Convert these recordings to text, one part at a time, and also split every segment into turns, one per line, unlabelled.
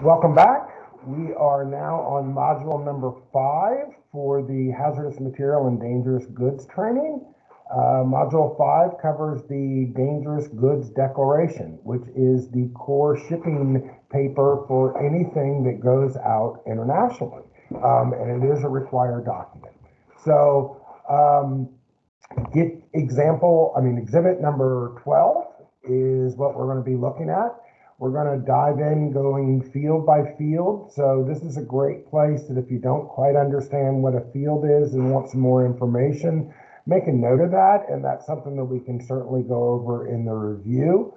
Welcome back. We are now on module number 5 for the hazardous material and dangerous goods training. Module 5 covers the dangerous goods declaration, which is the core shipping paper for anything that goes out internationally. And it is a required document. So exhibit number 12 is what we're going to be looking at. We're going to dive in going field by field. So this is a great place that if you don't quite understand what a field is and want some more information, make a note of that. And that's something that we can certainly go over in the review.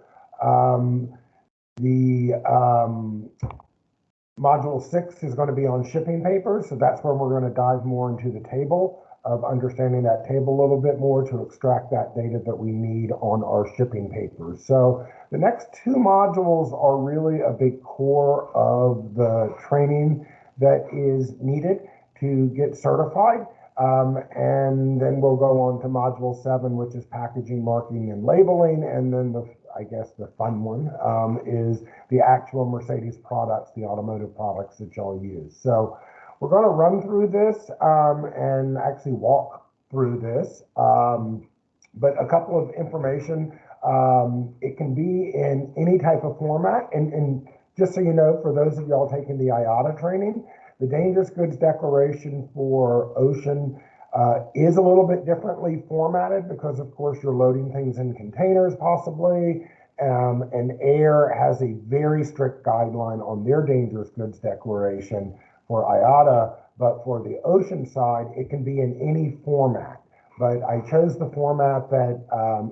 Module 6 is going to be on shipping papers. So that's where we're going to dive more into the table of understanding that table a little bit more to extract that data that we need on our shipping papers. So the next 2 modules are really a big core of the training that is needed to get certified. And then we'll go on to module 7, which is packaging, marking, and labeling. And then the fun one is the actual Mercedes products, the automotive products that y'all use. So we're going to run through this and actually walk through this. But a couple of information, it can be in any type of format. And just so you know, for those of y'all taking the IATA training, the Dangerous Goods Declaration for ocean is a little bit differently formatted because, of course, you're loading things in containers possibly. And air has a very strict guideline on their Dangerous Goods Declaration for IATA, but for the ocean side, it can be in any format. But I chose the format that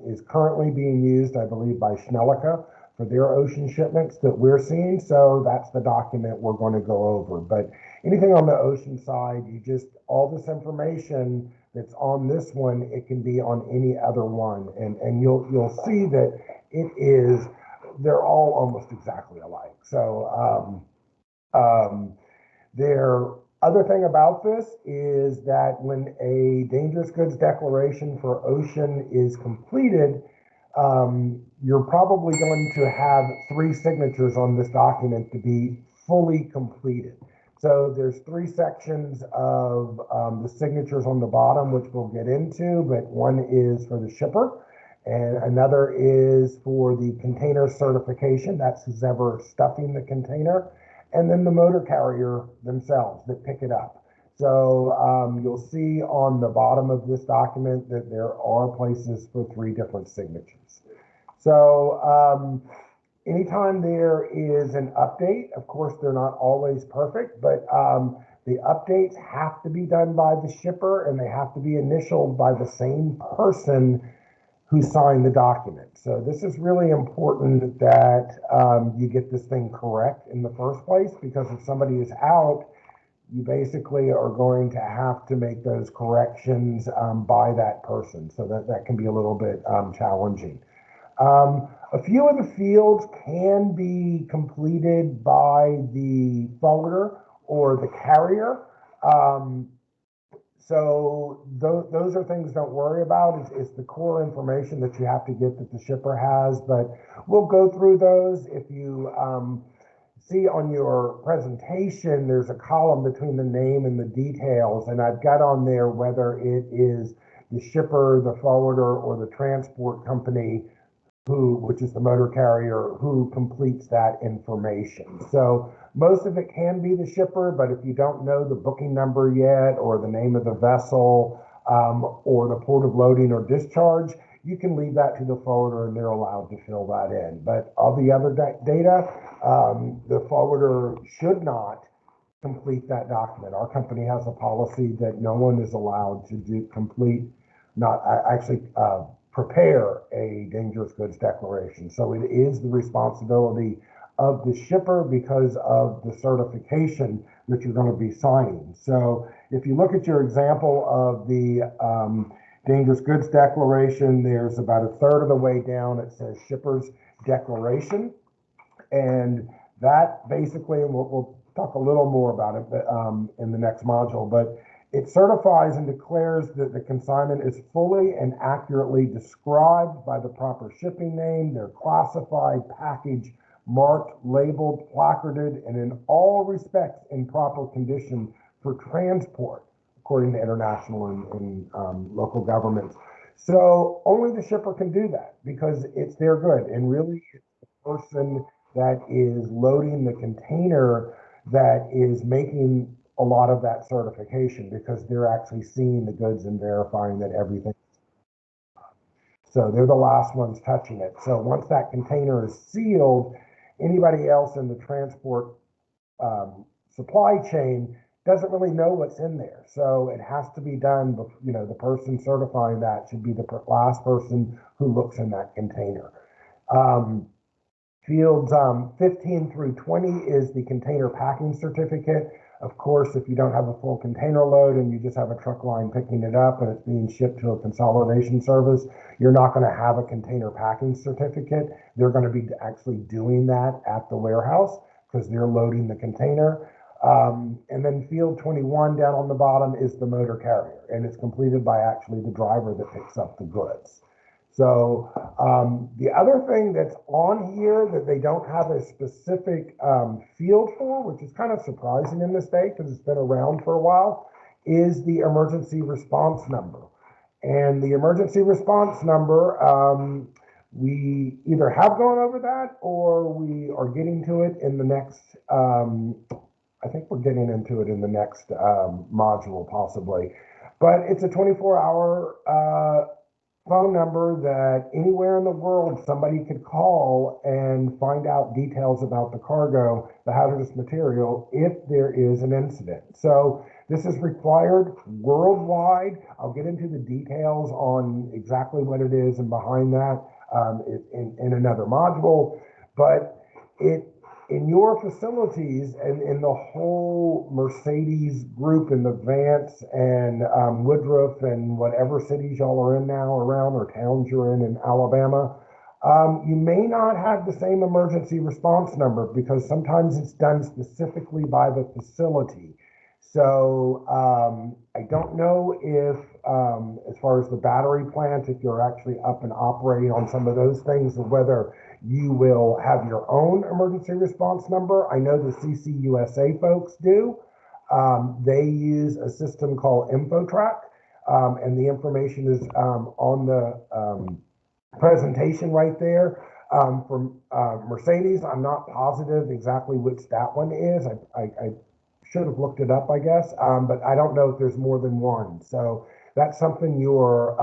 is currently being used, I believe, by Schnellica for their ocean shipments that we're seeing. So that's the document we're going to go over. But anything on the ocean side, all this information that's on this one, it can be on any other one. And you'll see that they're all almost exactly alike. So their other thing about this is that when a dangerous goods declaration for ocean is completed, you're probably going to have 3 signatures on this document to be fully completed. So there's 3 sections of the signatures on the bottom, which we'll get into, but one is for the shipper, and another is for the container certification. That's who's ever stuffing the container. And then the motor carrier themselves that pick it up. So you'll see on the bottom of this document that there are places for 3 different signatures. So anytime there is an update, of course, they're not always perfect, but the updates have to be done by the shipper and they have to be initialed by the same person who signed the document. So this is really important that you get this thing correct in the first place, because if somebody is out, you basically are going to have to make those corrections by that person. So that can be a little bit challenging. A few of the fields can be completed by the forwarder or the carrier. So those are things don't worry about. It's the core information that you have to get that the shipper has, but we'll go through those. If you see on your presentation, there's a column between the name and the details, and I've got on there whether it is the shipper, the forwarder, or the transport company, which is the motor carrier, who completes that information. So most of it can be the shipper, but if you don't know the booking number yet, or the name of the vessel, or the port of loading or discharge, you can leave that to the forwarder and they're allowed to fill that in. But all the other data, the forwarder should not complete that document. Our company has a policy that no one is allowed to prepare a dangerous goods declaration. So it is the responsibility of the shipper because of the certification that you're going to be signing. So if you look at your example of the dangerous goods declaration, there's about a third of the way down it says shipper's declaration, and that basically, and we'll talk a little more about it in the next module, but it certifies and declares that the consignment is fully and accurately described by the proper shipping name, their classified, package, marked, labeled, placarded, and in all respects in proper condition for transport, according to international and local governments. So only the shipper can do that because it's their good. And really, it's the person that is loading the container that is making a lot of that certification because they're actually seeing the goods and verifying that everything. So they're the last ones touching it. So once that container is sealed, anybody else in the transport supply chain doesn't really know what's in there. So it has to be done, you know, the person certifying that should be the last person who looks in that container. Fields 15 through 20 is the container packing certificate. Of course, if you don't have a full container load and you just have a truck line picking it up and it's being shipped to a consolidation service, you're not going to have a container packing certificate. They're going to be actually doing that at the warehouse because they're loading the container. And then field 21 down on the bottom is the motor carrier, and it's completed by actually the driver that picks up the goods. So the other thing that's on here that they don't have a specific field for, which is kind of surprising in this state because it's been around for a while, is the emergency response number. And the emergency response number, we either have gone over that or we are getting to it in the next, I think we're getting into it in the next module possibly. But it's a 24-hour phone number that anywhere in the world somebody could call and find out details about the cargo, the hazardous material, if there is an incident. So this is required worldwide. I'll get into the details on exactly what it is and behind that in another module, but in your facilities and in the whole Mercedes group in the Vance and Woodruff and whatever cities y'all are in now around or towns you're in Alabama, you may not have the same emergency response number because sometimes it's done specifically by the facility. So I don't know if, as far as the battery plant, if you're actually up and operating on some of those things, or whether you will have your own emergency response number. I know the CCUSA folks do. They use a system called InfoTrack, and the information is on the presentation right there. For Mercedes, I'm not positive exactly which that one is. I should have looked it up, I guess, but I don't know if there's more than one. So that's something your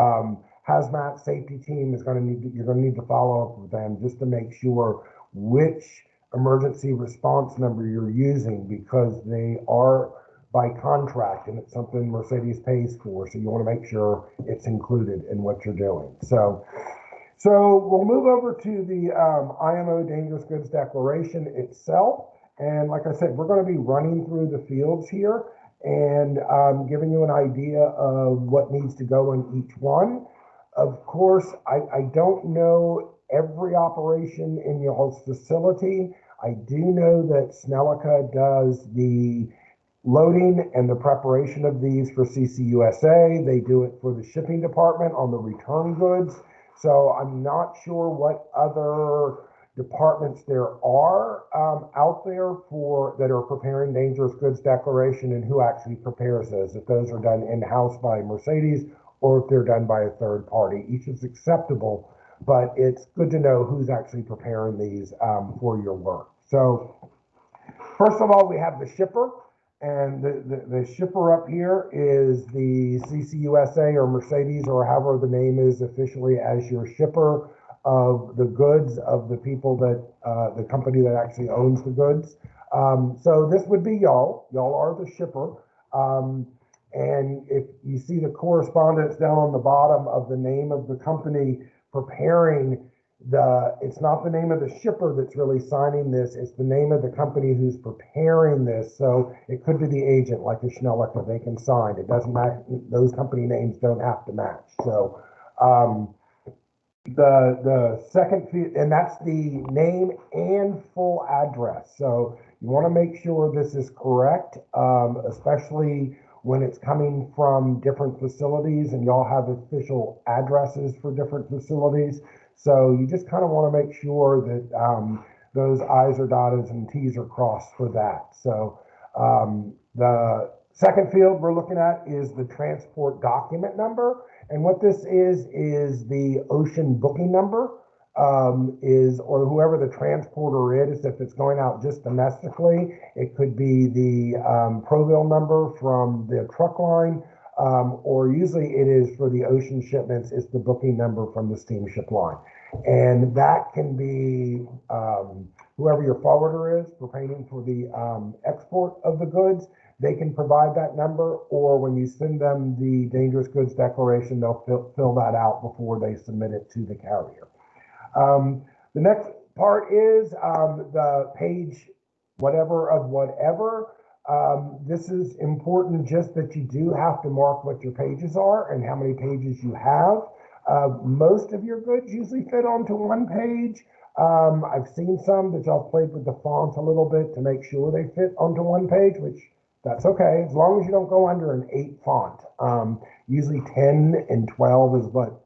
hazmat safety team is going to need. You're going to need to follow up with them just to make sure which emergency response number you're using, because they are by contract and it's something Mercedes pays for. So you want to make sure it's included in what you're doing. So we'll move over to the IMO Dangerous Goods Declaration itself. And like I said, we're going to be running through the fields here and giving you an idea of what needs to go in each one. Of course, I don't know every operation in your facility. I do know that Snellica does the loading and the preparation of these for CCUSA. They do it for the shipping department on the return goods. So I'm not sure what other departments there are out there that are preparing dangerous goods declaration and who actually prepares those, if those are done in-house by Mercedes or if they're done by a third party. Each is acceptable, but it's good to know who's actually preparing these for your work. So first of all, we have the shipper, and the shipper up here is the CCUSA or Mercedes or however the name is officially as your shipper of the goods of the people that, the company that actually owns the goods. So this would be y'all. Y'all are the shipper. And if you see the correspondence down on the bottom of the name of the company preparing it's not the name of the shipper that's really signing this, it's the name of the company who's preparing this. So it could be the agent, like a Schnellica, they can sign. It doesn't match, those company names don't have to match. So the second field, and that's the name and full address. So you want to make sure this is correct, especially when it's coming from different facilities and y'all have official addresses for different facilities. So you just kind of want to make sure that those I's are dotted and T's are crossed for that. So the second field we're looking at is the transport document number. And what this is the ocean booking number, or whoever the transporter is. If it's going out just domestically, it could be the Proville number from the truck line, or usually it is for the ocean shipments, it's the booking number from the steamship line. And that can be whoever your forwarder is for paying for the export of the goods. They can provide that number, or when you send them the dangerous goods declaration, they'll fill that out before they submit it to the carrier. The next part is the page whatever of whatever. This is important, just that you do have to mark what your pages are and how many pages you have. Most of your goods usually fit onto one page. I've seen some that y'all played with the fonts a little bit to make sure they fit onto one page, which that's okay, as long as you don't go under an 8 font. Usually 10 and 12 is what,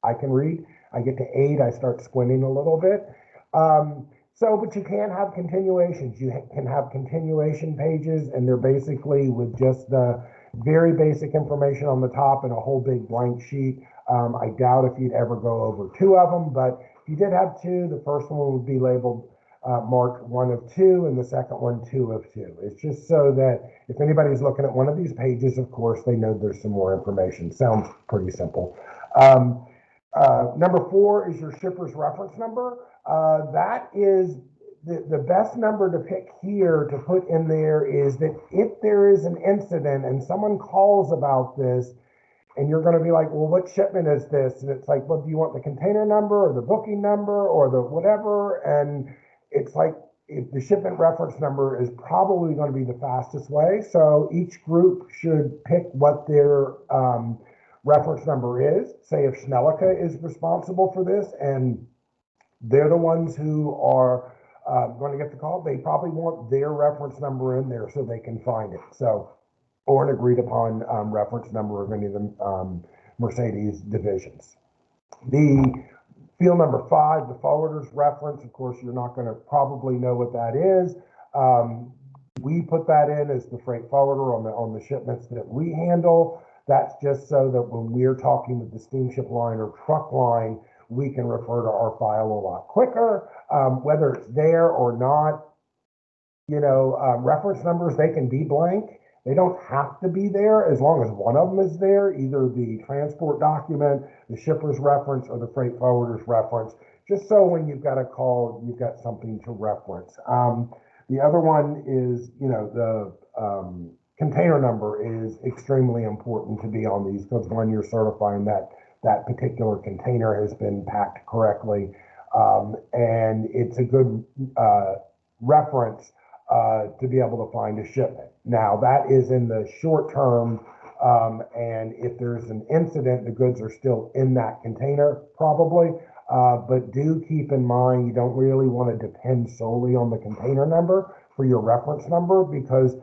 I can read. I get to 8, I start squinting a little bit. But you can have continuations. You can have continuation pages, and they're basically with just the very basic information on the top and a whole big blank sheet. I doubt if you'd ever go over 2 of them, but if you did have 2, the first one would be labeled marked 1 of 2, and the second one 2 of 2. It's just so that if anybody's looking at one of these pages, of course, they know there's some more information. Sounds pretty simple. Number 4 is your shipper's reference number. That is the best number to pick here to put in there is that if there is an incident and someone calls about this, and you're going to be like, well, what shipment is this? And it's like, well, do you want the container number or the booking number or the whatever? And it's like, if the shipment reference number is probably going to be the fastest way. So each group should pick what their reference number is. Say if Schnellica is responsible for this and they're the ones who are going to get the call, they probably want their reference number in there so they can find it. So, or an agreed upon reference number of any of the Mercedes divisions. The field number 5, the forwarder's reference, of course, you're not going to probably know what that is. We put that in as the freight forwarder on the shipments that we handle. That's just so that when we're talking with the steamship line or truck line, we can refer to our file a lot quicker. Whether it's there or not, reference numbers, they can be blank. They don't have to be there as long as one of them is there, either the transport document, the shipper's reference, or the freight forwarder's reference, just so when you've got a call, you've got something to reference. The other one is, the container number is extremely important to be on these, because when you're certifying that particular container has been packed correctly, and it's a good reference to be able to find a shipment. Now, that is in the short term, and if there's an incident, the goods are still in that container, probably. But do keep in mind, you don't really want to depend solely on the container number for your reference number, because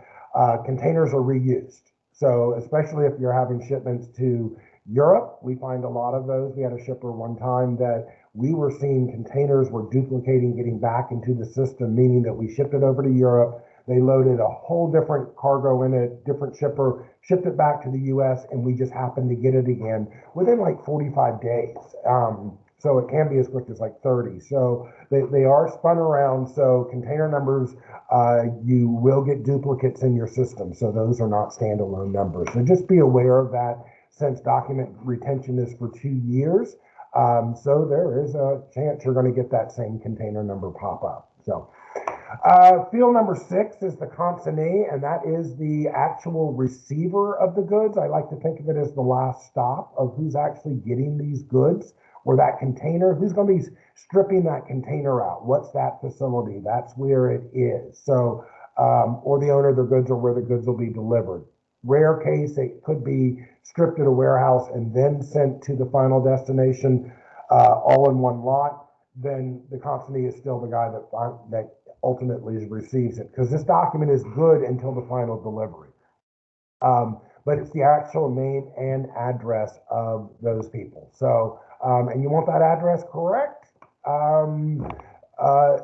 containers are reused. So especially if you're having shipments to Europe, we find a lot of those. We had a shipper one time that we were seeing containers were duplicating, getting back into the system, meaning that we shipped it over to Europe. They loaded a whole different cargo in it, different shipper, shipped it back to the US, and we just happened to get it again within like 45 days. So it can be as quick as like 30. So they are spun around. So container numbers, you will get duplicates in your system. So those are not standalone numbers. So just be aware of that, since document retention is for 2 years. So there is a chance you're going to get that same container number pop up. So field number 6 is the consignee, and that is the actual receiver of the goods. I like to think of it as the last stop of who's actually getting these goods, or that container, who's going to be stripping that container out. What's that facility? That's where it is. So, or the owner of the goods, or where the goods will be delivered. Rare case, it could be stripped at a warehouse and then sent to the final destination all in one lot. Then the consignee is still the guy that ultimately receives it, because this document is good until the final delivery. But it's the actual name and address of those people. So, and you want that address correct.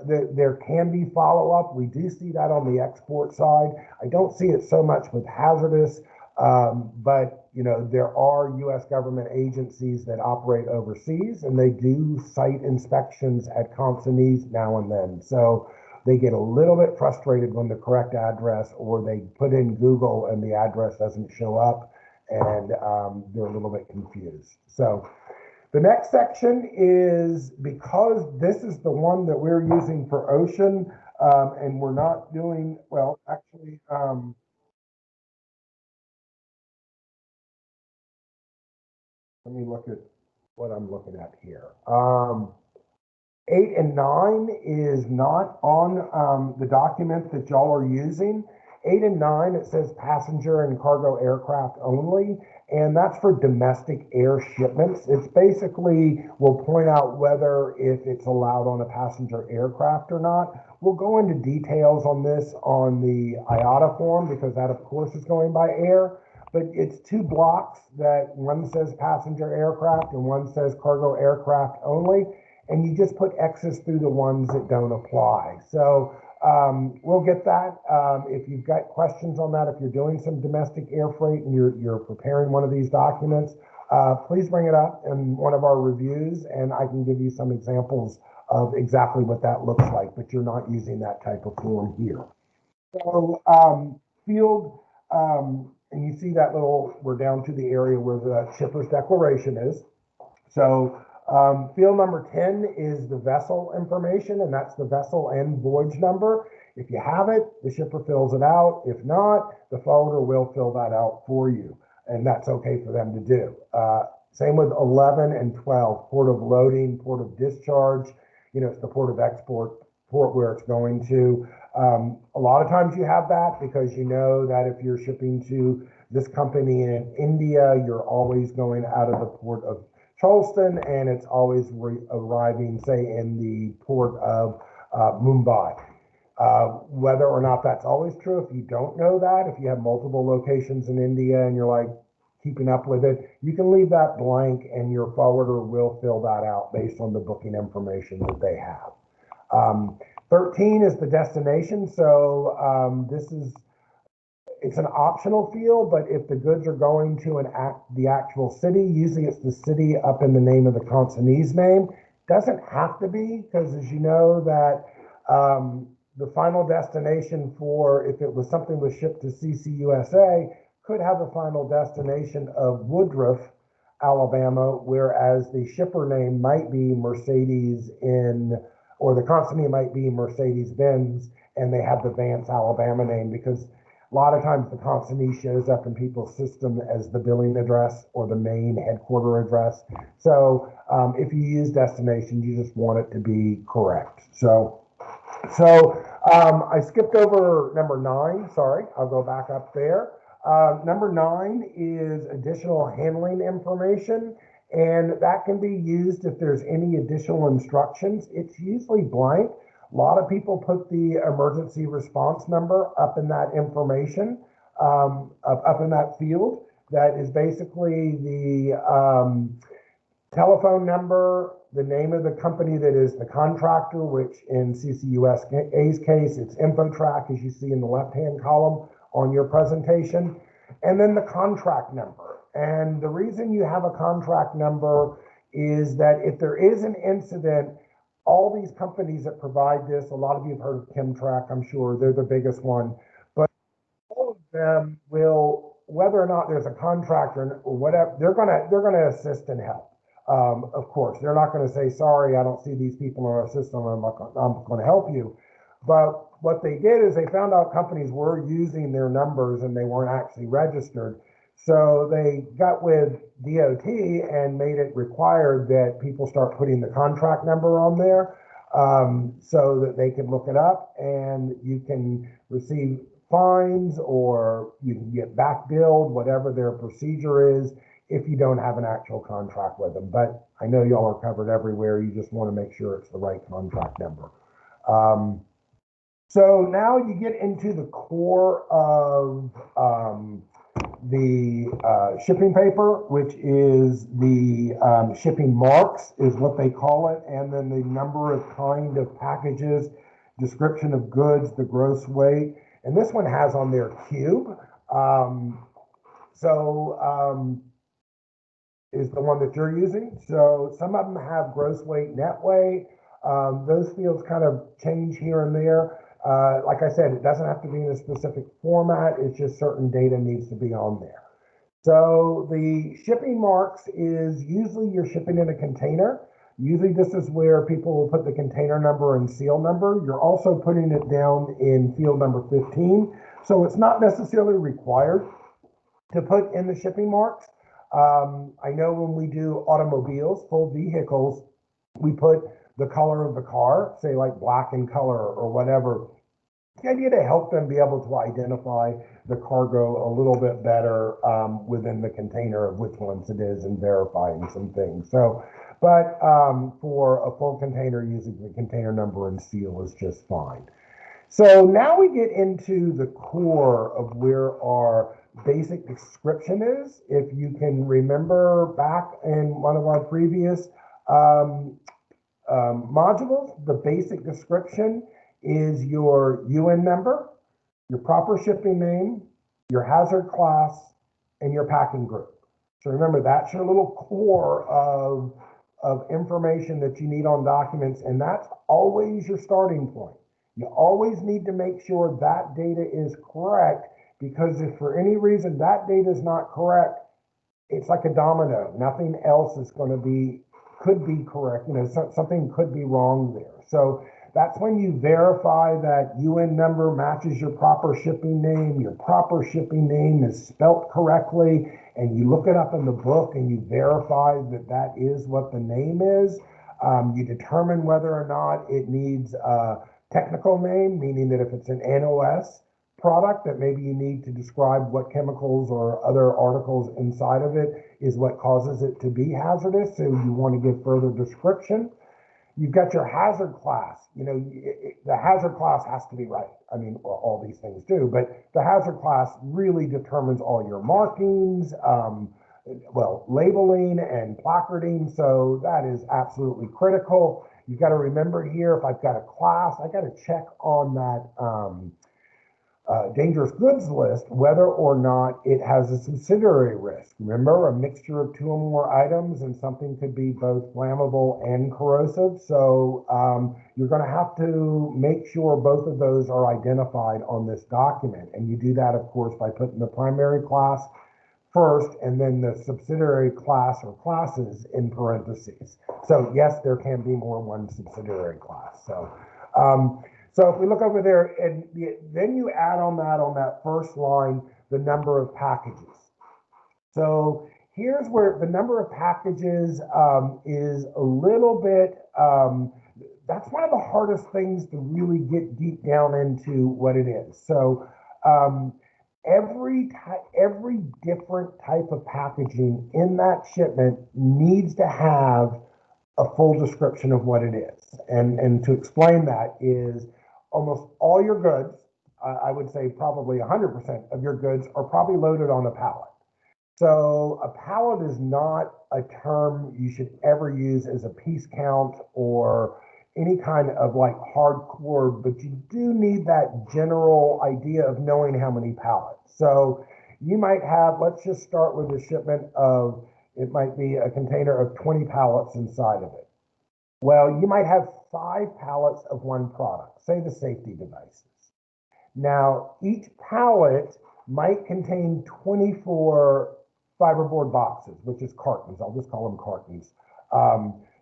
There can be follow-up. We do see that on the export side. I don't see it so much with Hazardous, but you know, there are U.S. government agencies that operate overseas, and they do site inspections at consignees now and then. So they get a little bit frustrated when the correct address, or they put in Google and the address doesn't show up, and they're a little bit confused. So the next section is, because this is the one that we're using for ocean, and we're not doing, well, actually, let me look at what I'm looking at here. 8 and 9 is not on the document that y'all are using. 8 and 9, it says passenger and cargo aircraft only, and that's for domestic air shipments. It's basically, will point out whether if it's allowed on a passenger aircraft or not. We'll go into details on this on the IATA form, because that of course is going by air, but it's 2 blocks that one says passenger aircraft and one says cargo aircraft only, and you just put X's through the ones that don't apply. So we'll get that. If you've got questions on that, if you're doing some domestic air freight and you're preparing one of these documents, please bring it up in one of our reviews, and I can give you some examples of exactly what that looks like, but you're not using that type of form here. So field, and you see that little, we're down to the area where the shipper's declaration is. So field number 10 is the vessel information, and that's the vessel and voyage number. If you have it, the shipper fills it out. If not, the forwarder will fill that out for you, and that's okay for them to do. Same with 11 and 12, port of loading, port of discharge. You know, it's the port of export, port where it's going to. A lot of times you have that because you know that if you're shipping to this company in India, you're always going out of the port of Charleston, and it's always arriving, say, in the port of Mumbai. Whether or not that's always true, if you don't know that, if you have multiple locations in India and you're like keeping up with it, you can leave that blank and your forwarder will fill that out based on the booking information that they have. 13 is the destination. So it's an optional field, but if the goods are going to the actual city, usually it's the city up in the name of the consignee's name. Doesn't have to be, because as you know that the final destination for, if it was something was shipped to CCUSA, could have a final destination of Woodruff, Alabama, whereas the shipper name might be Mercedes or the consignee might be Mercedes-Benz, and they have the Vance, Alabama name, because a lot of times the consignee shows up in people's system as the billing address or the main headquarter address. So if you use destination, you just want it to be correct. So I skipped over number 9. Sorry, I'll go back up there. Number 9 is additional handling information, and that can be used if there's any additional instructions. It's usually blank. A lot of people put the emergency response number up in that information, up in that field. That is basically the telephone number, the name of the company that is the contractor, which in CCUSA's case, it's InfoTrack, as you see in the left-hand column on your presentation, and then the contract number. And the reason you have a contract number is that if there is an incident, all these companies that provide this, a lot of you have heard of Chemtrack, I'm sure, they're the biggest one, but all of them will, whether or not there's a contract or whatever, they're gonna assist and help. Of course, they're not going to say, sorry, I don't see these people in our system, I'm going to help you. But what they did is they found out companies were using their numbers and they weren't actually registered. So they got with DOT and made it required that people start putting the contract number on there so that they can look it up, and you can receive fines or you can get back billed, whatever their procedure is, if you don't have an actual contract with them. But I know y'all are covered everywhere. You just want to make sure it's the right contract number. So now you get into the core of the shipping paper, which is the shipping marks, is what they call it, and then the number of kind of packages, description of goods, the gross weight, and this one has on there cube. Is the one that you're using. So some of them have gross weight, net weight. Those fields kind of change here and there. Like I said, it doesn't have to be in a specific format. It's just certain data needs to be on there. So the shipping marks is usually you're shipping in a container. Usually this is where people will put the container number and seal number. You're also putting it down in field number 15. So it's not necessarily required to put in the shipping marks. I know when we do automobiles, full vehicles, we put the color of the car, say like black in color or whatever. The idea to help them be able to identify the cargo a little bit better within the container of which ones it is and verifying some things. So, but for a full container, using the container number and seal is just fine. So now we get into the core of where our basic description is. If you can remember back in one of our previous modules, the basic description is your UN number, your proper shipping name, your hazard class, and your packing group. So remember, that's your little core of information that you need on documents, and that's always your starting point. You always need to make sure that data is correct, because if for any reason that data is not correct, it's like a domino. Nothing else is going to could be correct. You know, something could be wrong there. So that's when you verify that UN number matches your proper shipping name, your proper shipping name is spelt correctly, and you look it up in the book and you verify that that is what the name is. You determine whether or not it needs a technical name, meaning that if it's an NOS product, that maybe you need to describe what chemicals or other articles inside of it is what causes it to be hazardous. So you want to give further description. You've got your hazard class. You know, the hazard class has to be right. I mean, all these things do, but the hazard class really determines all your markings, labeling and placarding. So that is absolutely critical. You've got to remember here, if I've got a class, I got to check on that dangerous goods list whether or not it has a subsidiary risk. Remember, a mixture of two or more items, and something could be both flammable and corrosive. So you're going to have to make sure both of those are identified on this document. And you do that, of course, by putting the primary class first and then the subsidiary class or classes in parentheses. So yes, there can be more than one subsidiary class. So so if we look over there, and then you add on that first line, the number of packages. So here's where the number of packages is a little bit, that's one of the hardest things to really get deep down into what it is. So every different type of packaging in that shipment needs to have a full description of what it is. And to explain that is almost all your goods, I would say probably 100% of your goods are probably loaded on a pallet. So a pallet is not a term you should ever use as a piece count or any kind of like hardcore, but you do need that general idea of knowing how many pallets. So you might have, let's just start with a shipment of, it might be a container of 20 pallets inside of it. Well, you might have 5 pallets of one product, say the safety devices. Now, each pallet might contain 24 fiberboard boxes, which is cartons. I'll just call them cartons.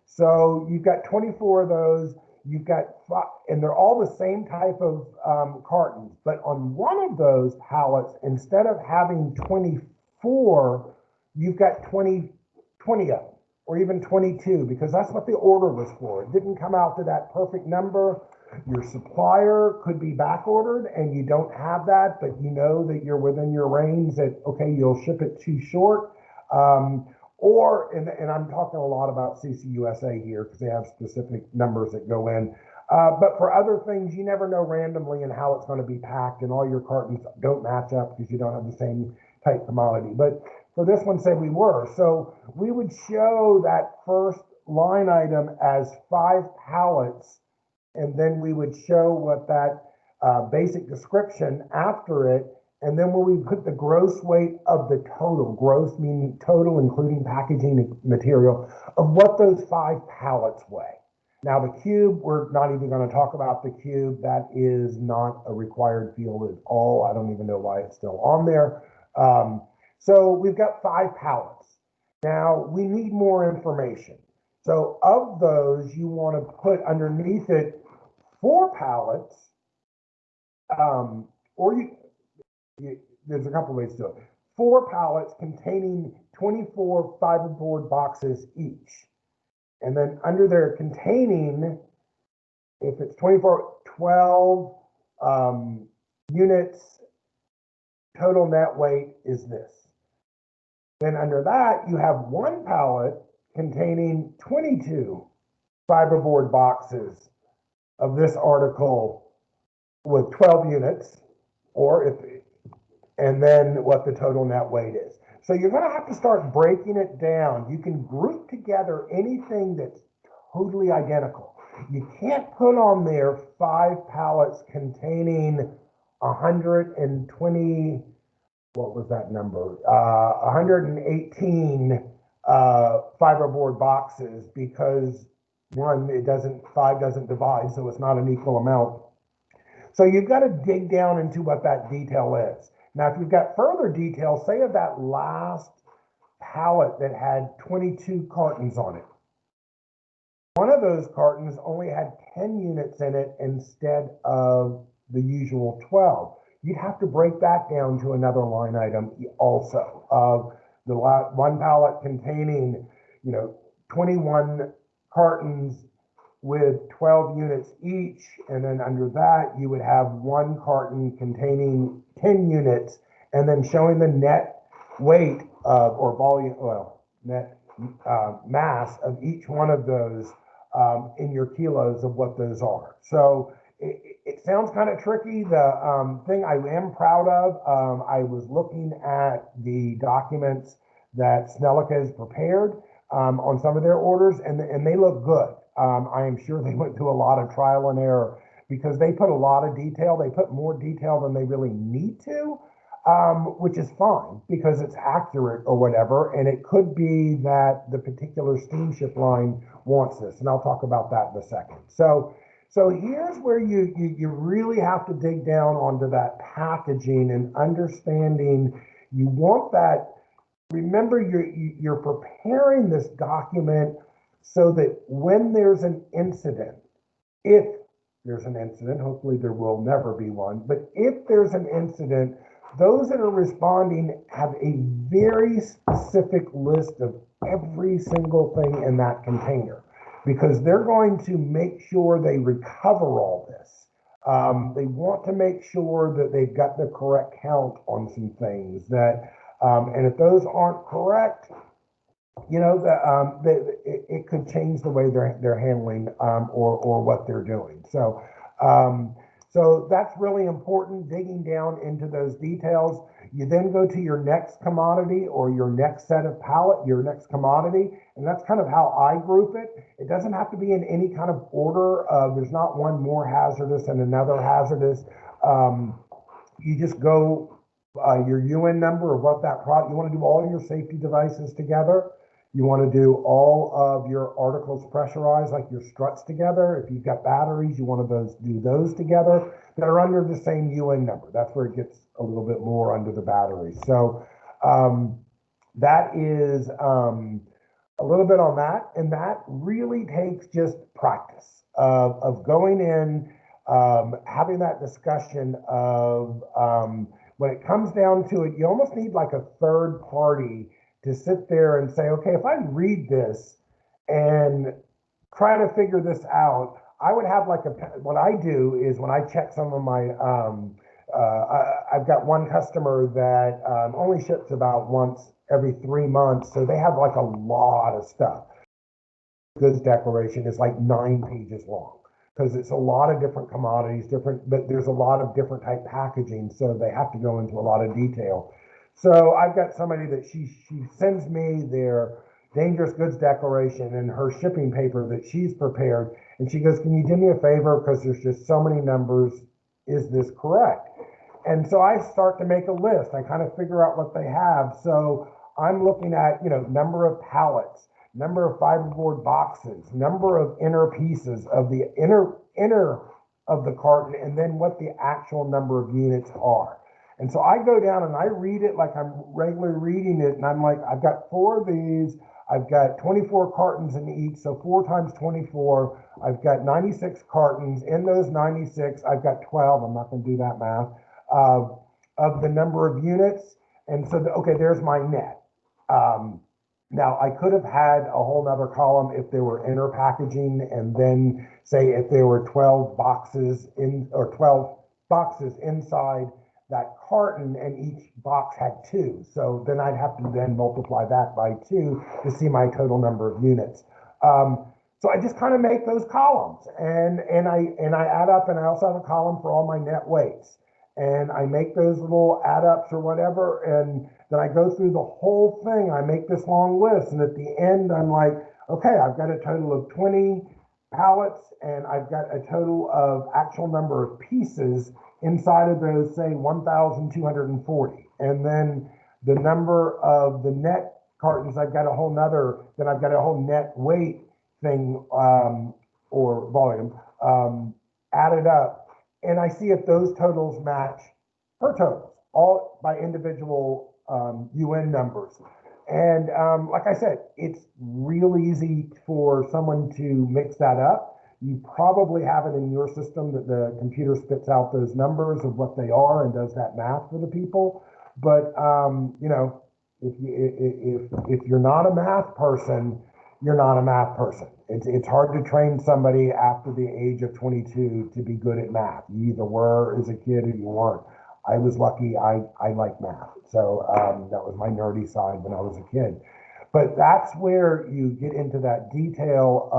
So you've got 24 of those. You've got 5, and they're all the same type of cartons. But on one of those pallets, instead of having 24, you've got 20 of them, or even 22, because that's what the order was for. It didn't come out to that perfect number. Your supplier could be back ordered and you don't have that, but you know that you're within your range that, okay, you'll ship it too short. And I'm talking a lot about CCUSA here because they have specific numbers that go in. But for other things, you never know randomly in how it's going to be packed, and all your cartons don't match up because you don't have the same type commodity. But for this one, say we were. So we would show that first line item as 5 pallets, and then we would show what that basic description after it, and then when we put the gross weight of the total, gross meaning total including packaging material, of what those 5 pallets weigh. Now the cube, we're not even going to talk about the cube. That is not a required field at all. I don't even know why it's still on there. So we've got 5 pallets. Now we need more information. So of those, you want to put underneath it 4 pallets, or there's a couple ways to do it. 4 pallets containing 24 fiberboard boxes each. And then under there containing, if it's 24, 12 units, total net weight is this. Then under that, you have 1 pallet containing 22 fiberboard boxes of this article with 12 units, or and then what the total net weight is. So you're going to have to start breaking it down. You can group together anything that's totally identical. You can't put on there 5 pallets containing 120, what was that number? 118 fiberboard boxes, because one, 5 doesn't divide, so it's not an equal amount. So you've got to dig down into what that detail is. Now, if you've got further detail, say of that last pallet that had 22 cartons on it. One of those cartons only had 10 units in it instead of the usual 12. You'd have to break that down to another line item also. Of the one pallet containing, 21 cartons with 12 units each, and then under that you would have 1 carton containing 10 units, and then showing the net weight of, or volume, net mass of each one of those in your kilos of what those are. So it sounds kind of tricky. The thing I am proud of, I was looking at the documents that Snellica has prepared on some of their orders, and they look good. I am sure they went through a lot of trial and error, because they put a lot of detail. They put more detail than they really need to, which is fine because it's accurate or whatever. And it could be that the particular steamship line wants this, and I'll talk about that in a second. So here's where you really have to dig down onto that packaging and understanding. You want that. Remember, you're preparing this document so that when there's an incident, if there's an incident, hopefully there will never be one, but if there's an incident, those that are responding have a very specific list of every single thing in that container, because they're going to make sure they recover all this. They want to make sure that they've got the correct count on some things, that, and if those aren't correct, it could change the way they're handling or what they're doing. So that's really important, digging down into those details. You then go to your next commodity or your next set of pallet, your next commodity, and that's kind of how I group it. It doesn't have to be in any kind of order. There's not one more hazardous and another hazardous. You just go your UN number of what that product, you want to do all your safety devices together. You want to do all of your articles pressurized, like your struts together. If you've got batteries, you want to do those together that are under the same UN number. That's where it gets a little bit more under the batteries. So that is a little bit on that. And that really takes just practice of going in, having that discussion of when it comes down to it, you almost need like a third party to sit there and say, okay, if I read this and try to figure this out, I would have like what I do is when I check some of my, I've got one customer that only ships about once every 3 months. So they have like a lot of stuff. Goods declaration is like 9 pages long, because it's a lot of different commodities, but there's a lot of different type packaging. So they have to go into a lot of detail. So I've got somebody that she sends me their dangerous goods declaration and her shipping paper that she's prepared. And she goes, can you do me a favor? Because there's just so many numbers. Is this correct? And so I start to make a list. I kind of figure out what they have. So I'm looking at, number of pallets, number of fiberboard boxes, number of inner pieces of the inner of the carton, and then what the actual number of units are. And so I go down and I read it like I'm regularly reading it, and I'm like, I've got 4 of these. I've got 24 cartons in each, so 4 times 24. I've got 96 cartons. In those 96, I've got 12. I'm not going to do that math. Of the number of units. And so, okay, there's my net. Now, I could have had a whole nother column if there were inner packaging, and then say if there were 12 boxes in, or 12 boxes inside that carton, and each box had 2. So then I'd have to then multiply that by 2 to see my total number of units. So I just kind of make those columns, and I add up, and I also have a column for all my net weights. And I make those little add ups or whatever, and then I go through the whole thing. I make this long list, and at the end, I'm like, okay, I've got a total of 20 pallets, and I've got a total of actual number of pieces inside of those, say 1,240. And then the number of the net cartons, I've got a whole net weight thing, or volume, added up. And I see if those totals match her totals, all by individual UN numbers. And like I said, it's real easy for someone to mix that up. You probably have it in your system that the computer spits out those numbers of what they are and does that math for the people. But if you're not a math person, you're not a math person. It's hard to train somebody after the age of 22 to be good at math. You either were as a kid or you weren't. I was lucky. I like math. So that was my nerdy side when I was a kid. But that's where you get into that detail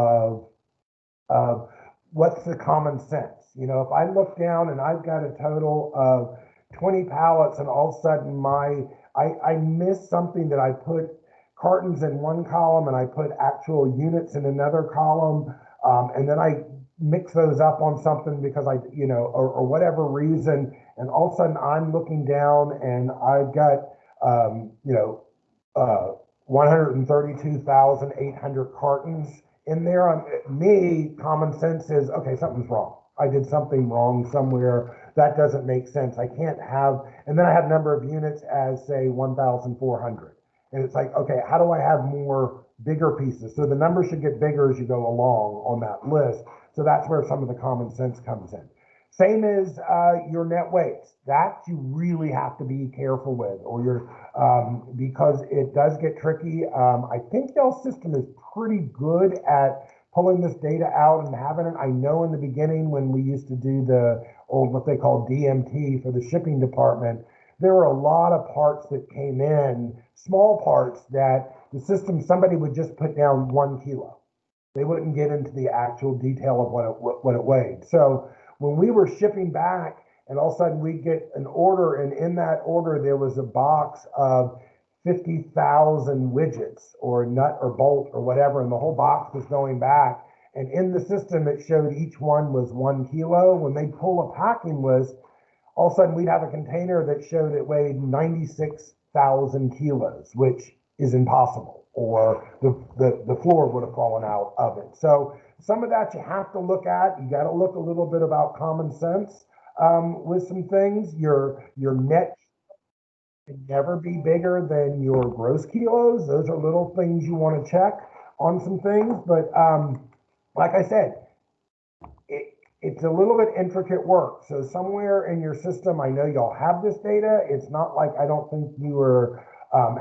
of what's the common sense. If I look down and I've got a total of 20 pallets, and all of a sudden I miss something, that I put cartons in one column and I put actual units in another column, and then I mix those up on something because or whatever reason, and all of a sudden I'm looking down and I've got 132,800 cartons in there. Common sense is, okay, something's wrong. I did something wrong somewhere. That doesn't make sense. I can't have, and then I have number of units as, say, 1,400. And it's like, okay, how do I have more bigger pieces? So the number should get bigger as you go along on that list. So that's where some of the common sense comes in. Same as your net weights. That you really have to be careful with, or because it does get tricky. I think y'all's system is pretty good at pulling this data out and having it. I know in the beginning when we used to do the old, what they call DMT for the shipping department, there were a lot of parts that came in, small parts, that the system, somebody would just put down 1 kilo. They wouldn't get into the actual detail of what it weighed. So when we were shipping back, and all of a sudden we get an order, and in that order there was a box of 50,000 widgets or nut or bolt or whatever, and the whole box was going back, and in the system it showed each one was 1 kilo. When they pull a packing list, all of a sudden we'd have a container that showed it weighed 96,000 kilos, which is impossible, or the floor would have fallen out of it. So some of that you have to look at. You got to look a little bit about common sense with some things. Your net can never be bigger than your gross kilos. Those are little things you want to check on some things. But like I said, it's a little bit intricate work. So somewhere in your system, I know y'all have this data. It's not like, I don't think you were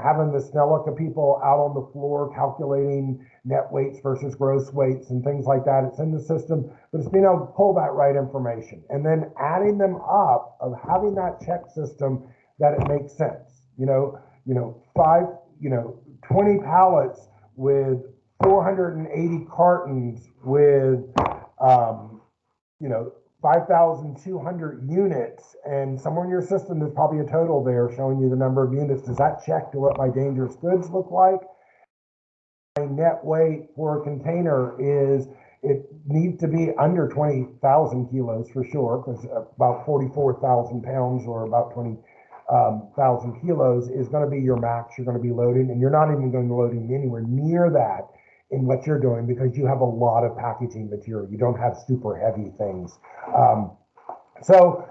having the Snellica people out on the floor calculating net weights versus gross weights and things like that. It's in the system, but it's being able to pull that right information and then adding them up, of having that check system that it makes sense. 20 pallets with 480 cartons with 5,200 units, and somewhere in your system there's probably a total there showing you the number of units. Does that check to what my dangerous goods look like? My net weight for a container is, it needs to be under 20,000 kilos for sure, because about 44,000 pounds or about 20,000 kilos is going to be your max you're going to be loading, and you're not even going to be loading anywhere near that in what you're doing, because you have a lot of packaging material. You don't have super heavy things. So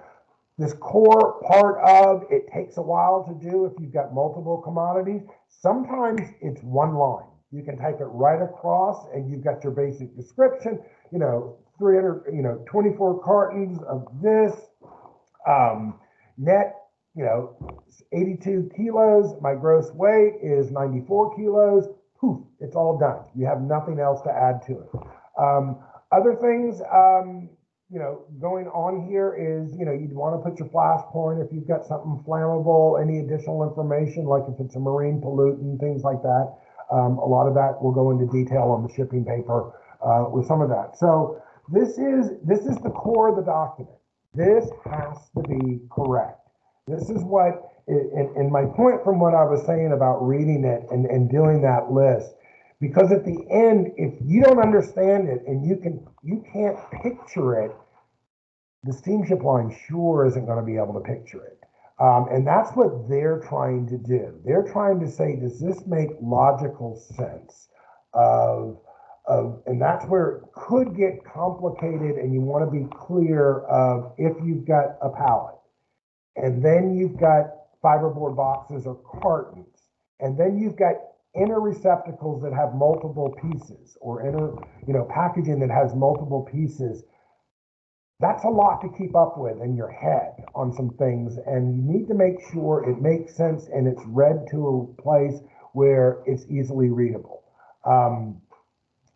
this core part of it takes a while to do if you've got multiple commodities. Sometimes it's one line. You can type it right across and you've got your basic description, 300, 24 cartons of this, net, 82 kilos. My gross weight is 94 kilos. Poof, it's all done. You have nothing else to add to it. Other things, going on here is, you'd want to put your flash point if you've got something flammable, any additional information, like if it's a marine pollutant, things like that. A lot of that will go into detail on the shipping paper with some of that. So this is the core of the document. This has to be correct. This is what, and my point from what I was saying about reading it and doing that list, because at the end, if you don't understand it and you can't picture it, the steamship line sure isn't going to be able to picture it. And that's what they're trying to do. They're trying to say, does this make logical sense and that's where it could get complicated, and you want to be clear of if you've got a pallet, and then you've got fiberboard boxes or cartons, and then you've got inner receptacles that have multiple pieces, or inner, packaging that has multiple pieces. That's a lot to keep up with in your head on some things, and you need to make sure it makes sense and it's read to a place where it's easily readable.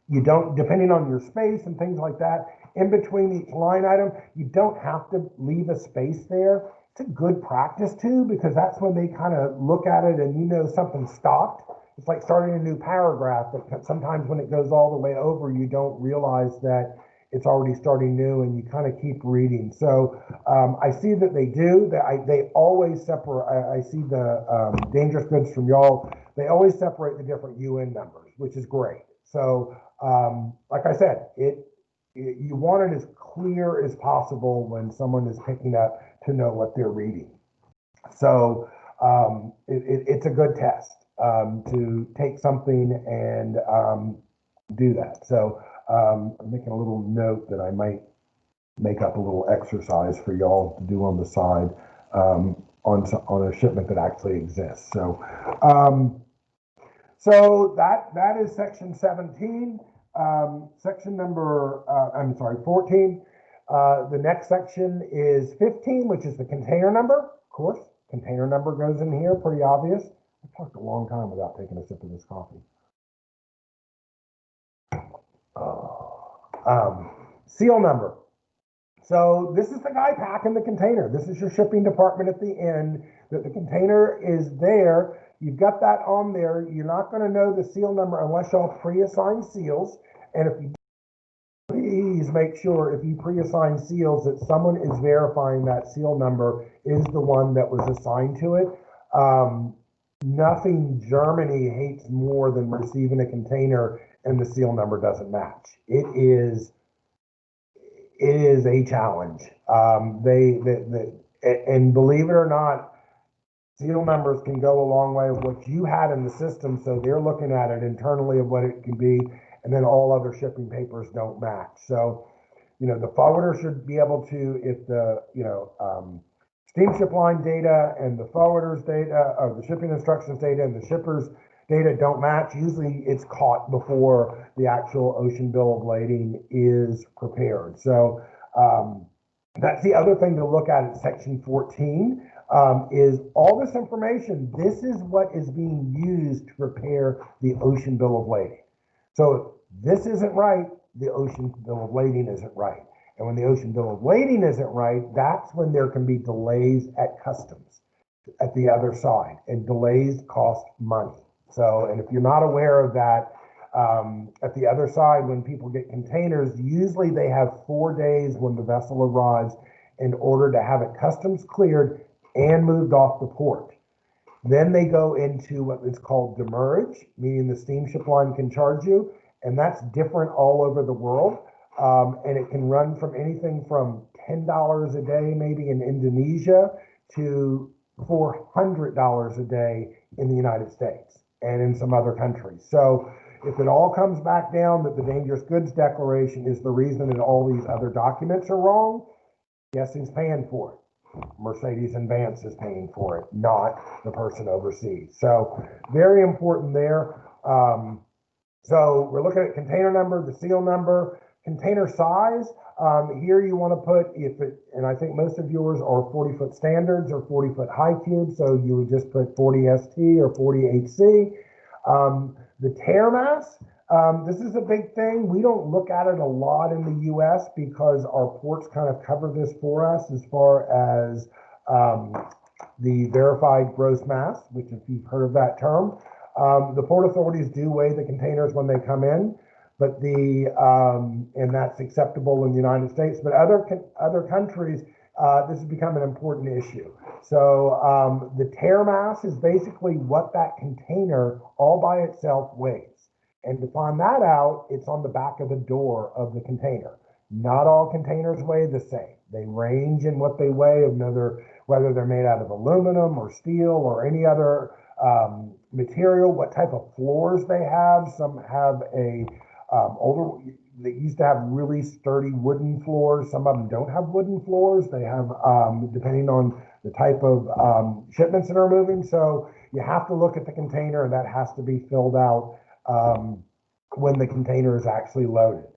You don't, depending on your space and things like that, in between each line item, you don't have to leave a space there. It's a good practice too, because that's when they kind of look at it and something stopped. It's like starting a new paragraph, but sometimes when it goes all the way over, you don't realize that it's already starting new, and you kind of keep reading. So I see that they do. They always separate. I see the dangerous goods from y'all. They always separate the different UN numbers, which is great. So like I said, you want it as clear as possible when someone is picking up to know what they're reading. So it's a good test to take something and do that. So I'm making a little note that I might make up a little exercise for y'all to do on the side on a shipment that actually exists. So so that is section 17. Section number, 14. The next section is 15, which is the container number. Of course, container number goes in here, pretty obvious. I talked a long time without taking a sip of this coffee. Seal number. So this is the guy packing the container. This is your shipping department at the end, that the container is there. You've got that on there. You're not going to know the seal number unless y'all pre-assign seals. And if you please make sure, if you pre-assign seals, that someone is verifying that seal number is the one that was assigned to it. Nothing Germany hates more than receiving a container and the seal number doesn't match. It is a challenge. And believe it or not, seal numbers can go a long way of what you had in the system, so they're looking at it internally of what it can be, and then all other shipping papers don't match. So, the forwarder should be able to, if the, steamship line data and the forwarder's data, or the shipping instructions data and the shipper's data don't match, usually it's caught before the actual ocean bill of lading is prepared. So that's the other thing to look at section 14, is all this information. This is what is being used to prepare the ocean bill of lading. So if this isn't right, the ocean bill of lading isn't right. And when the ocean bill of lading isn't right, that's when there can be delays at customs at the other side, and delays cost money. So, and if you're not aware of that, At the other side, when people get containers, usually they have 4 days when the vessel arrives in order to have it customs cleared and moved off the port. Then they go into what is called demurrage, meaning the steamship line can charge you, and that's different all over the world. And it can run from anything from $10 a day, maybe in Indonesia, to $400 a day in the United States and in some other countries. So if it all comes back down that the dangerous goods declaration is the reason that all these other documents are wrong, guess who's paying for it? Mercedes and Vance is paying for it, not the person overseas. So very important there. So we're looking at container number, the seal number, container size. Here you want to put, and I think most of yours are 40-foot standards or 40-foot high cubes, so you would just put 40 ST or 40 HC. The tear mass, this is a big thing. We don't look at it a lot in the US because our ports kind of cover this for us as far as the verified gross mass, which if you've heard of that term. The port authorities do weigh the containers when they come in, but and that's acceptable in the United States, but other countries, this has become an important issue. So the tear mass is basically what that container all by itself weighs. And to find that out, it's on the back of the door of the container. Not all containers weigh the same. They range in what they weigh, whether they're made out of aluminum or steel or any other material, what type of floors they have. Some have they used to have really sturdy wooden floors. Some of them don't have wooden floors. They have, depending on the type of shipments that are moving. So you have to look at the container, and that has to be filled out when the container is actually loaded.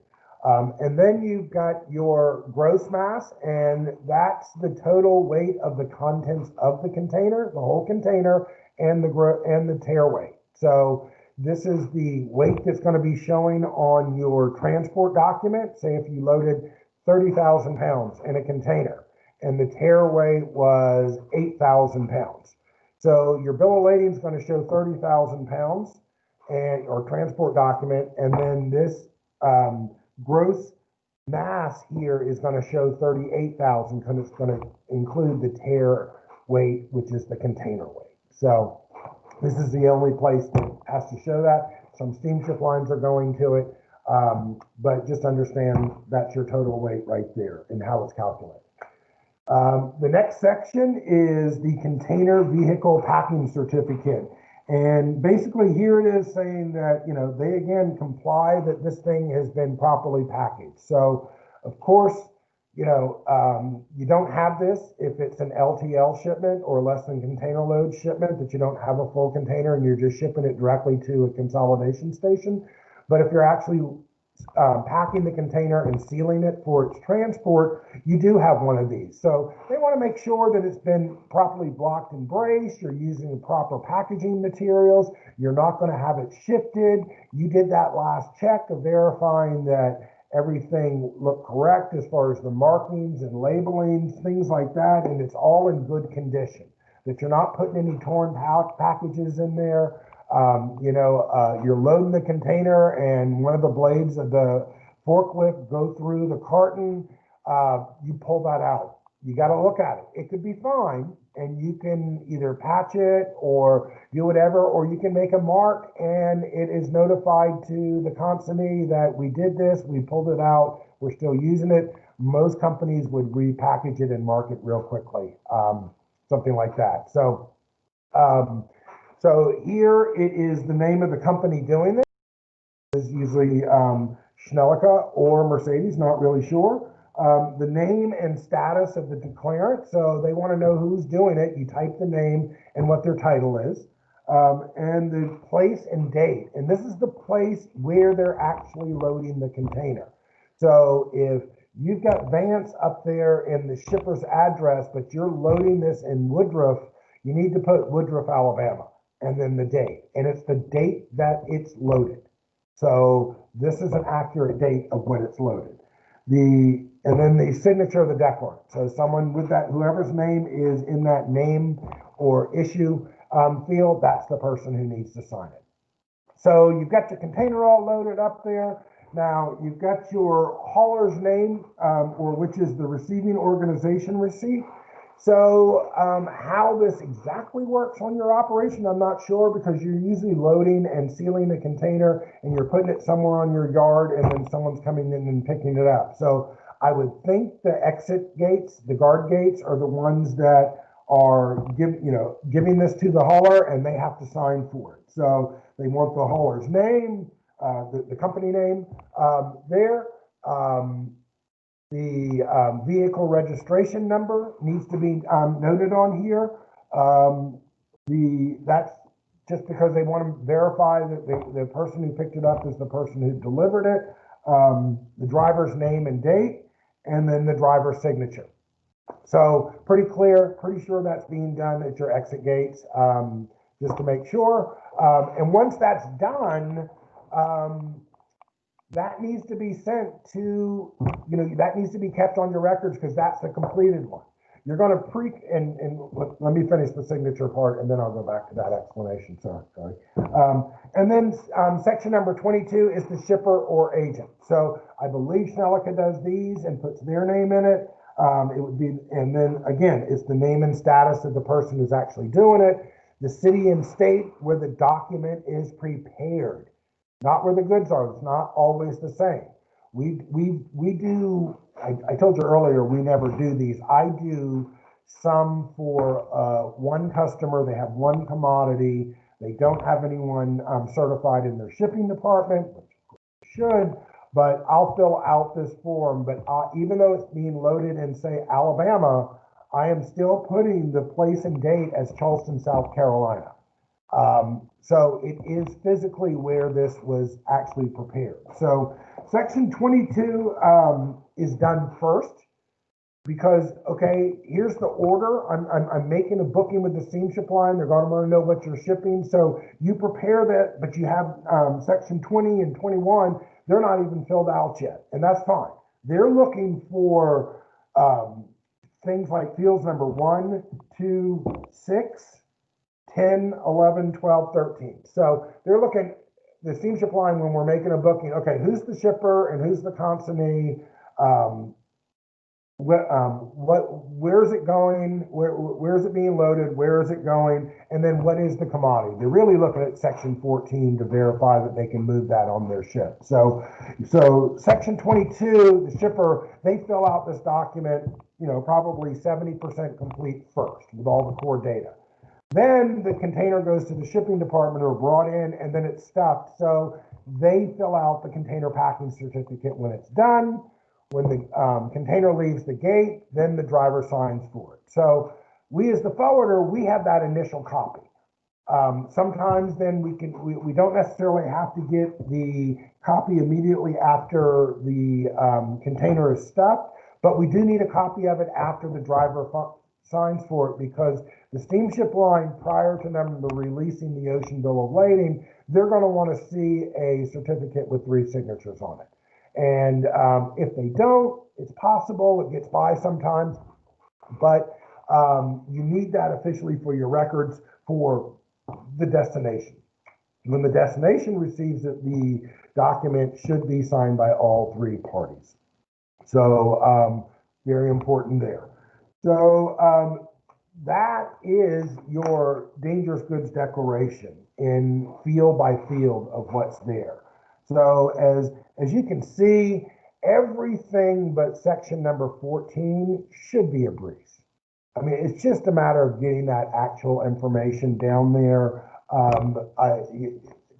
And then you've got your gross mass, and that's the total weight of the contents of the container, the whole container, and the tear weight. So this is the weight that's going to be showing on your transport document. Say if you loaded 30,000 pounds in a container and the tear weight was 8,000 pounds. So your bill of lading is going to show 30,000 pounds or transport document, and then this gross mass here is going to show 38,000 because it's going to include the tear weight, which is the container weight. So this is the only place that has to show that. Some steamship lines are going to it, but just understand that's your total weight right there and how it's calculated. The next section is the container vehicle packing certificate. And basically here it is saying that, they again comply that this thing has been properly packaged. So of course, you don't have this if it's an LTL shipment or less than container load shipment, that you don't have a full container and you're just shipping it directly to a consolidation station. But if you're actually packing the container and sealing it for its transport, you do have one of these. So they want to make sure that it's been properly blocked and braced, you're using the proper packaging materials, you're not going to have it shifted, you did that last check of verifying that everything looked correct as far as the markings and labelings, things like that, and it's all in good condition, that you're not putting any torn packages in there. You're loading the container and one of the blades of the forklift go through the carton, you pull that out. You got to look at it. It could be fine, and you can either patch it or do whatever, or you can make a mark and it is notified to the consignee that we did this, we pulled it out, we're still using it. Most companies would repackage it and mark it real quickly, something like that. So here it is the name of the company doing this. Is usually Schnellica or Mercedes, not really sure. The name and status of the declarant. So they want to know who's doing it. You type the name and what their title is. And the place and date. And this is the place where they're actually loading the container. So if you've got Vance up there in the shipper's address, but you're loading this in Woodruff, you need to put Woodruff, Alabama, and then the date. And it's the date that it's loaded. So this is an accurate date of when it's loaded. And then the signature of the declarant. So someone with that, whoever's name is in that name or issue field, that's the person who needs to sign it. So you've got your container all loaded up there. Now you've got your hauler's name, or which is the receiving organization receipt. So how this exactly works on your operation, I'm not sure, because you're usually loading and sealing the container and you're putting it somewhere on your yard and then someone's coming in and picking it up. So I would think the exit gates, the guard gates, are the ones that are giving this to the hauler, and they have to sign for it. So they want the hauler's name, the company name there. The vehicle registration number needs to be noted on here. That's just because they want to verify that the person who picked it up is the person who delivered it. The driver's name and date, and then the driver's signature. So pretty clear, pretty sure that's being done at your exit gates, just to make sure. And once that's done, that needs to be sent to, that needs to be kept on your records, because that's the completed one. You're going to and let me finish the signature part, and then I'll go back to that explanation. Sorry. And then section number 22 is the shipper or agent. So I believe Snellica does these and puts their name in it. It would be, and then again, it's the name and status of the person who's actually doing it, the city and state where the document is prepared. Not where the goods are. It's not always the same. We do, I told you earlier, we never do these. I do some for one customer. They have one commodity. They don't have anyone certified in their shipping department, which should, but I'll fill out this form. But even though it's being loaded in, say, Alabama, I am still putting the place and date as Charleston, South Carolina. So it is physically where this was actually prepared. So section 22 is done first because, okay, here's the order. I'm making a booking with the steamship line. They're going to want to know what you're shipping. So you prepare that, but you have section 20 and 21. They're not even filled out yet, and that's fine. They're looking for things like fields number 1, 2, 6, 10, 11, 12, 13. So they're looking, the steamship line, when we're making a booking, okay, who's the shipper and who's the consignee? Where is it going? Where is it being loaded? Where is it going? And then what is the commodity? They're really looking at section 14 to verify that they can move that on their ship. So section 22, the shipper, they fill out this document, probably 70% complete first with all the core data. Then the container goes to the shipping department or brought in, and then it's stuffed. So they fill out the container packing certificate when it's done. When the container leaves the gate, then the driver signs for it. So we, as the forwarder, we have that initial copy. Sometimes then we don't necessarily have to get the copy immediately after the container is stuffed, but we do need a copy of it after the driver signs for it, because the steamship line, prior to them releasing the ocean bill of lading, they're going to want to see a certificate with 3 signatures on it. And if they don't, it's possible it gets by sometimes, but you need that officially for your records for the destination. When the destination receives it, the document should be signed by all 3 parties. So very important there. So that is your dangerous goods declaration in field by field of what's there. So as you can see, everything but section number 14 should be a breeze. I mean, it's just a matter of getting that actual information down there.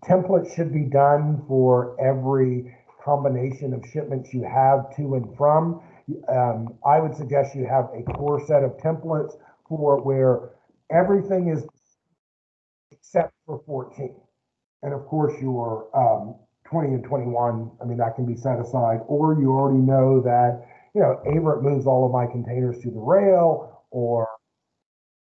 Templates should be done for every combination of shipments you have to and from. I would suggest you have a core set of templates for where everything is except for 14. And of course, your 20 and 21, I mean, that can be set aside, or you already know that, Averitt moves all of my containers to the rail, or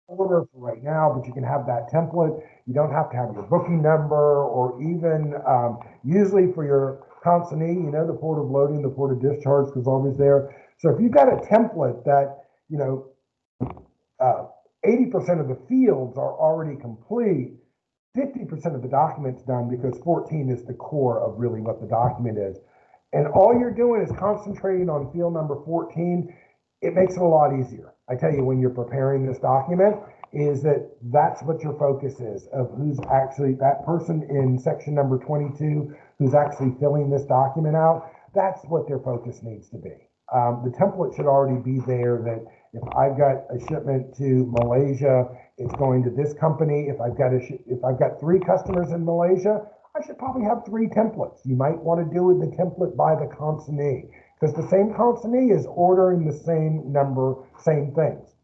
order for right now, but you can have that template. You don't have to have your booking number, or even usually for your consignee, the port of loading, the port of discharge is always there. So if you've got a template that, 80% of the fields are already complete, 50% of the document's done because 14 is the core of really what the document is. And all you're doing is concentrating on field number 14. It makes it a lot easier. I tell you, when you're preparing this document, is that that's what your focus is, of who's actually that person in section number 22 who's actually filling this document out. That's what their focus needs to be. The template should already be there, that if I've got a shipment to Malaysia, it's going to this company. If I've got 3 customers in Malaysia, I should probably have 3 templates. You might want to do with the template by the consignee, because the same consignee is ordering the same number, same things.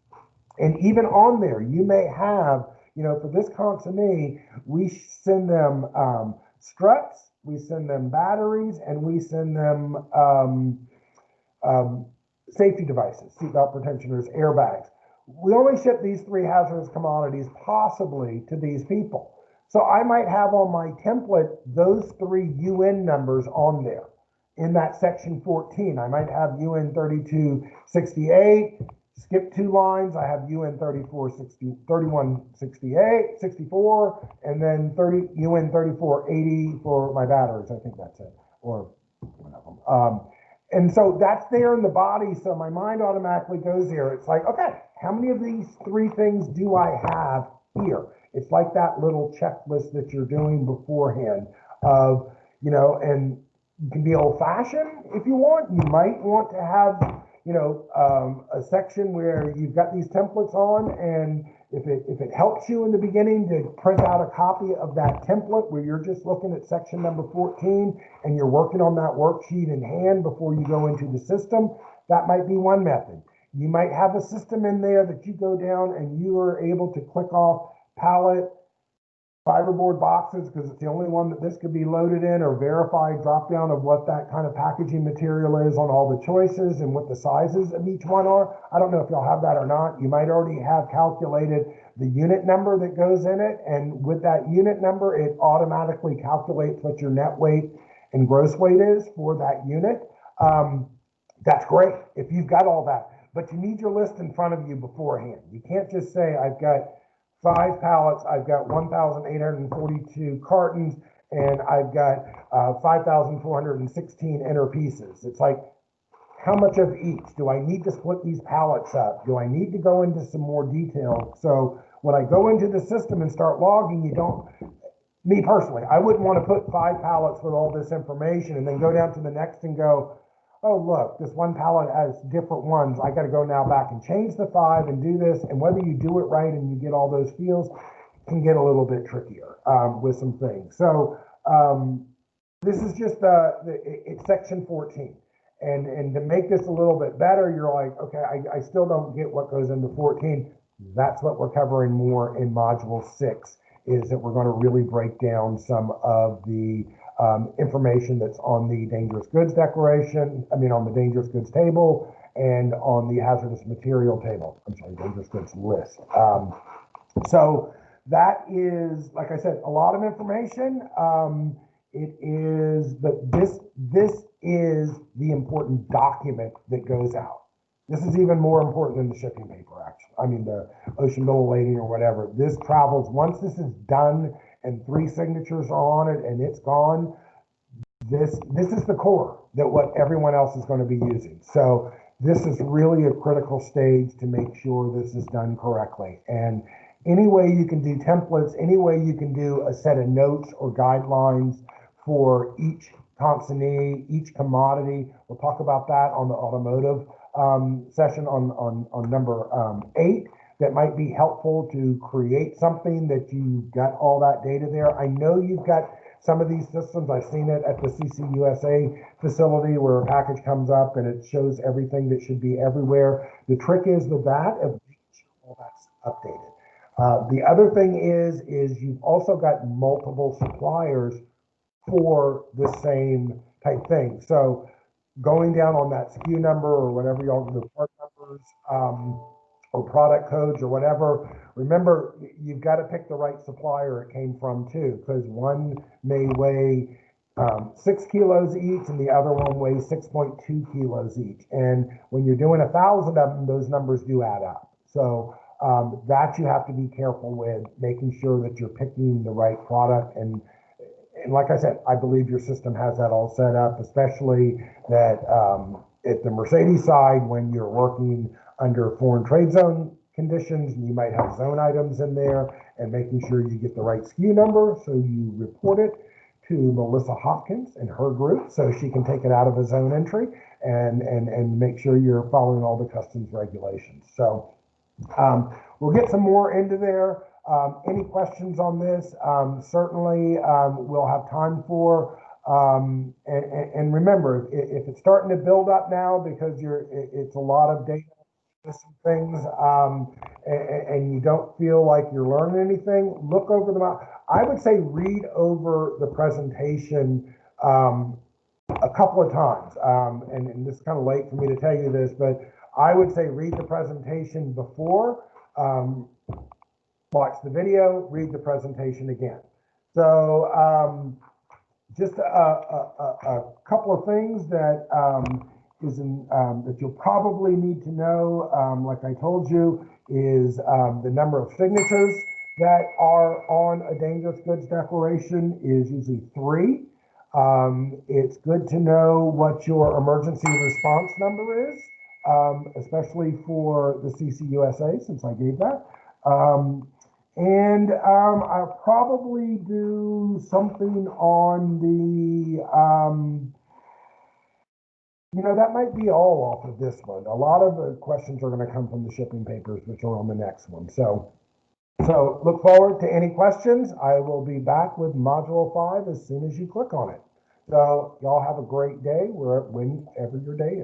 And even on there, you may have, you know, for this consignee, we send them struts, we send them batteries, and we send them safety devices, seatbelt protectors, airbags. We only ship these 3 hazardous commodities possibly to these people. So I might have on my template those 3 UN numbers on there. In that section 14, I might have UN 3268, skip 2 lines, I have UN 3168, 64, and then UN 3480 for my batteries. I think that's it, or one of them. And so that's there in the body, so my mind automatically goes there. It's like, okay, how many of these 3 things do I have here? It's like that little checklist that you're doing beforehand of, you know, and you can be old-fashioned if you want. You might want to have, you know, a section where you've got these templates on, and if it helps you in the beginning to print out a copy of that template where you're just looking at section number 14 and you're working on that worksheet in hand before you go into the system, that might be one method. You might have a system in there that you go down and you are able to click off pallet, fiberboard boxes, because it's the only one that this could be loaded in, or verify drop down of what that kind of packaging material is on all the choices and what the sizes of each one are. I don't know if y'all have that or not. You might already have calculated the unit number that goes in it, and with that unit number, it automatically calculates what your net weight and gross weight is for that unit. That's great if you've got all that, but you need your list in front of you beforehand. You can't just say, I've got 5 pallets, I've got 1,842 cartons, and I've got 5,416 inner pieces. It's like, how much of each? Do I need to split these pallets up? Do I need to go into some more detail? So when I go into the system and start logging, me personally, I wouldn't want to put 5 pallets with all this information and then go down to the next and go, oh, look, this one pallet has different ones. I got to go now back and change the 5 and do this. And whether you do it right and you get all those fields can get a little bit trickier with some things. So this is just it's section 14. And to make this a little bit better, you're like, okay, I still don't get what goes into 14. That's what we're covering more in module 6, is that we're going to really break down some of the information that's on the dangerous goods declaration, on the dangerous goods table, and on the hazardous material table. I'm sorry, dangerous goods list. So that is, like I said, a lot of information. It is, but this is the important document that goes out. This is even more important than the shipping paper, actually. The ocean bill of lading or whatever. This travels, once this is done and 3 signatures are on it and it's gone, this is the core that what everyone else is going to be using. So this is really a critical stage to make sure this is done correctly. And any way you can do templates, any way you can do a set of notes or guidelines for each consignee, each commodity. We'll talk about that on the automotive session on number 8. That might be helpful to create something that you've got all that data there. I know you've got some of these systems. I've seen it at the CCUSA facility where a package comes up and it shows everything that should be everywhere. The trick is with that, of making sure all that's updated. The other thing is you've also got multiple suppliers for the same type thing. So going down on that SKU number or whatever y'all, the part numbers, or product codes or whatever, remember, you've got to pick the right supplier it came from too, because one may weigh 6 kilos each and the other one weighs 6.2 kilos each. And when you're doing 1,000 of them, those numbers do add up. So that you have to be careful with, making sure that you're picking the right product. And like I said, I believe your system has that all set up, especially that at the Mercedes side, when you're working under foreign trade zone conditions, and you might have zone items in there, and making sure you get the right SKU number, so you report it to Melissa Hopkins and her group, so she can take it out of a zone entry and make sure you're following all the customs regulations. So we'll get some more into there. Any questions on this? Certainly we'll have time for. And remember, if it's starting to build up now because it's a lot of data, some things, and you don't feel like you're learning anything, look over them. I would say read over the presentation a couple of times. And this is kind of late for me to tell you this, but I would say read the presentation before, watch the video, read the presentation again. So just a couple of things that that you'll probably need to know, like I told you, is the number of signatures that are on a dangerous goods declaration is usually 3. It's good to know what your emergency response number is, especially for the CCUSA, since I gave that. And I'll probably do something on the, that might be all off of this one. A lot of the questions are going to come from the shipping papers, which are on the next one. So look forward to any questions. I will be back with Module 5 as soon as you click on it. So y'all have a great day whenever your day is.